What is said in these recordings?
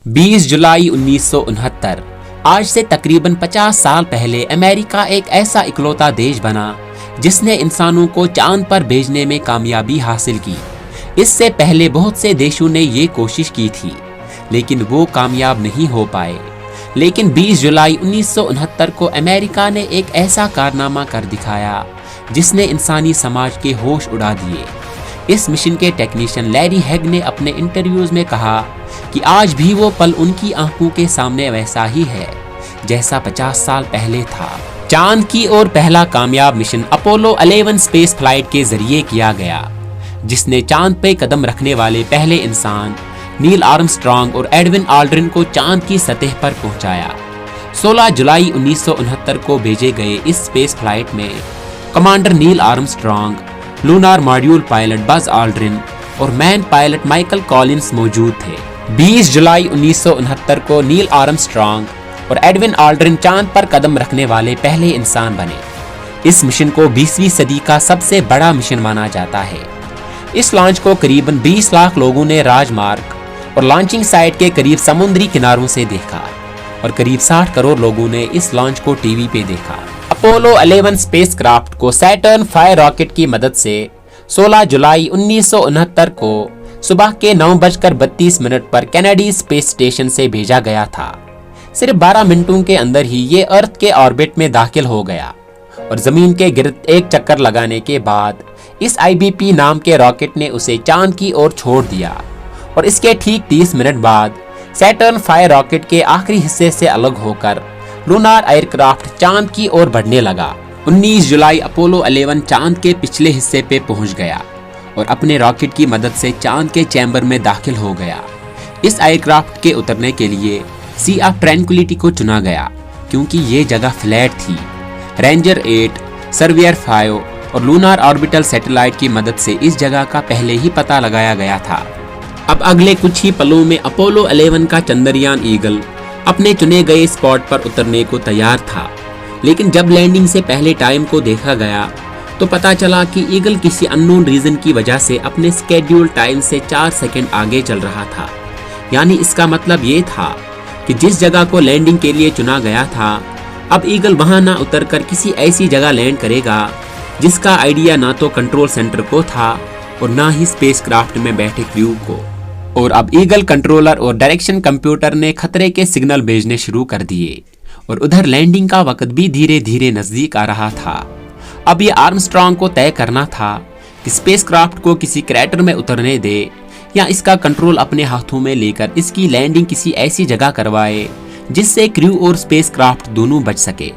20 जुलाई 1969। आज से तकरीबन 50 साल पहले अमेरिका एक ऐसा इकलौता देश बना जिसने इंसानों को चांद पर भेजने में कामयाबी हासिल की। इससे पहले बहुत से देशों ने ये कोशिश की थी, लेकिन वो कामयाब नहीं हो पाए। लेकिन 20 जुलाई 1969 को अमेरिका ने एक ऐसा कारनामा कर दिखाया जिसने इंसानी समाज के होश उड़ा दिए। इस मिशन के टेक्नीशियन लैरी हैग ने अपने इंटरव्यूज में कहा कि आज भी वो पल उनकी आंखों के सामने वैसा ही है जैसा 50 साल पहले था। चांद की ओर पहला कामयाब मिशन अपोलो 11 स्पेस फ्लाइट के जरिए किया गया, जिसने चांद पे कदम रखने वाले पहले इंसान नील आर्मस्ट्रांग और एडविन ऑल्ड्रिन को चांद की सतह पर पहुंचाया। 16 जुलाई 1969 को भेजे गए इस स्पेस फ्लाइट में commander Neil Armstrong, lunar module pilot Buzz Aldrin और मैन पायलट माइकल कॉलिंस मौजूद थे। 20 जुलाई 1969 को नील आर्मस्ट्रांग और एडविन ऑल्ड्रिन चांद पर कदम रखने वाले पहले इंसान बने। इस मिशन को 20वीं सदी का सबसे बड़ा मिशन माना जाता है। इस लॉन्च को करीबन 20 लाख लोगों ने राजमार्ग और लॉन्चिंग साइट के करीब समुद्री किनारों से देखा और करीब 60 करोड़ लोगों ने इस लॉन्च को टीवी पे देखा। अपोलो 11 स्पेसक्राफ्ट को सैटर्न 5 रॉकेट की मदद से 16 जुलाई 1969 को सुबह के 9:32 पर कैनेडी स्पेस स्टेशन से भेजा गया था। सिर्फ 12 मिनटों के अंदर ही ये अर्थ के ऑर्बिट में दाखिल हो गया और जमीन के गिर्द एक चक्कर लगाने के बाद इस IBP नाम के रॉकेट ने उसे चांद की ओर छोड़ दिया और इसके ठीक 30 मिनट बाद सैटर्न 5 रॉकेट के आखिरी हिस्से से अलग होकर लूनार एयरक्राफ्ट चांद की ओर बढ़ने लगा। 19 जुलाई अपोलो 11 चांद के पिछले हिस्से पे पहुंच गया और अपने रॉकेट की मदद से चांद के चैम्बर में दाखिल हो गया। इस एयरक्राफ्ट के उतरने के लिए सी ऑफ ट्रैंक्विलिटी को चुना गया क्योंकि ये जगह फ्लैट थी। रेंजर 8, सर्वेयर 5 और लूनार ऑर्बिटल सैटेलाइट की मदद से इस जगह का पहले ही पता लगाया गया था। अब अगले कुछ ही पलों में अपोलो 11 का चंद्रयान ईगल अपने चुने गए स्पॉट पर उतरने को तैयार था, लेकिन जब लैंडिंग से पहले टाइम को देखा गया तो पता चला कि ईगल किसी अननोन रीजन की वजह से अपने स्केड्यूल टाइम से 4 सेकंड आगे चल रहा था। यानी इसका मतलब ये था कि जिस जगह को लैंडिंग के लिए चुना गया था, अब ईगल वहां ना उतरकर किसी ऐसी जगह लैंड करेगा जिसका आइडिया ना तो कंट्रोल सेंटर को था और ना ही स्पेसक्राफ्ट में बैठे क्रू को। और अब ईगल कंट्रोलर और डायरेक्शन कंप्यूटर ने खतरे के सिग्नल भेजने शुरू कर दिए और उधर लैंडिंग का वक्त भी धीरे धीरे नजदीक आ रहा था। अब ये आर्मस्ट्रांग को तय करना था कि स्पेसक्राफ्ट को किसी क्रैटर में उतरने दे या इसका कंट्रोल अपने हाथों में लेकर इसकी लैंडिंग किसी ऐसी जगह करवाए जिससे क्रू और स्पेसक्राफ्ट दोनों बच सके।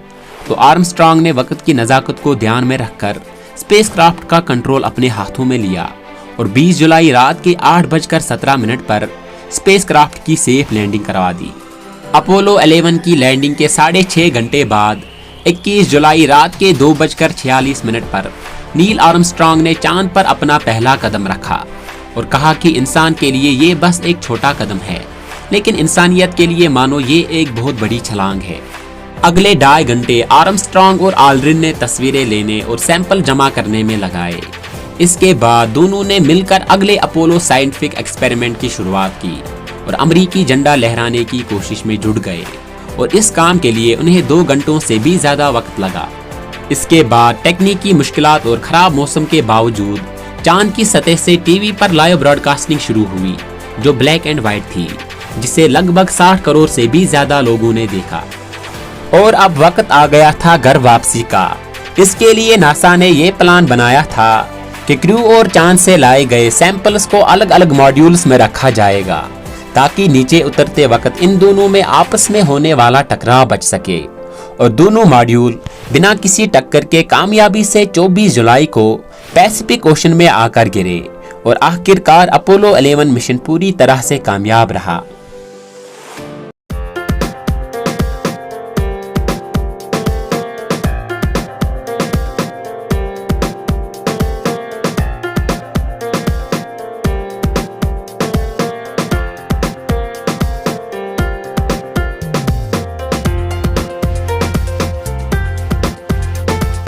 तो आर्मस्ट्रांग ने वक्त की नज़ाकत को ध्यान में रखकर स्पेसक्राफ्ट का कंट्रोल अपने हाथों में लिया और 20 जुलाई रात के 8:17 पर स्पेसक्राफ्ट की सेफ लैंडिंग करवा दी। अपोलो 11 की लैंडिंग के 6.5 घंटे बाद 21 जुलाई रात के 2:46 पर नील आर्मस्ट्रांग ने चांद पर अपना पहला कदम रखा और कहा कि इंसान के लिए ये बस एक छोटा कदम है, लेकिन इंसानियत के लिए मानो ये एक बहुत बड़ी छलांग है। अगले 2.5 घंटे आर्मस्ट्रांग और ऑल्ड्रिन ने तस्वीरें लेने और सैंपल जमा करने में लगाए। इसके बाद दोनों ने मिलकर अगले अपोलो साइंटिफिक एक्सपेरिमेंट की शुरुआत की और अमेरिकी झंडा लहराने की कोशिश में जुट गए और इस काम के लिए उन्हें 2 घंटों से भी ज्यादा वक्त लगा। इसके बाद तकनीकी मुश्किलात और खराब मौसम के बावजूद चांद की सतह से टीवी पर लाइव ब्रॉडकास्टिंग शुरू हुई, जो ब्लैक एंड व्हाइट थी, जिसे लगभग 60 करोड़ से भी ज्यादा लोगों ने देखा। और अब वक्त आ गया था घर वापसी का। इसके लिए नासा ने यह प्लान बनाया था कि क्रू और चांद से लाए गए सैंपल्स को अलग अलग मॉड्यूल्स में रखा जाएगा ताकि नीचे उतरते वक्त इन दोनों में आपस में होने वाला टकराव बच सके और दोनों मॉड्यूल बिना किसी टक्कर के कामयाबी से 24 जुलाई को पैसिफिक ओशन में आकर गिरे और आखिरकार अपोलो 11 मिशन पूरी तरह से कामयाब रहा।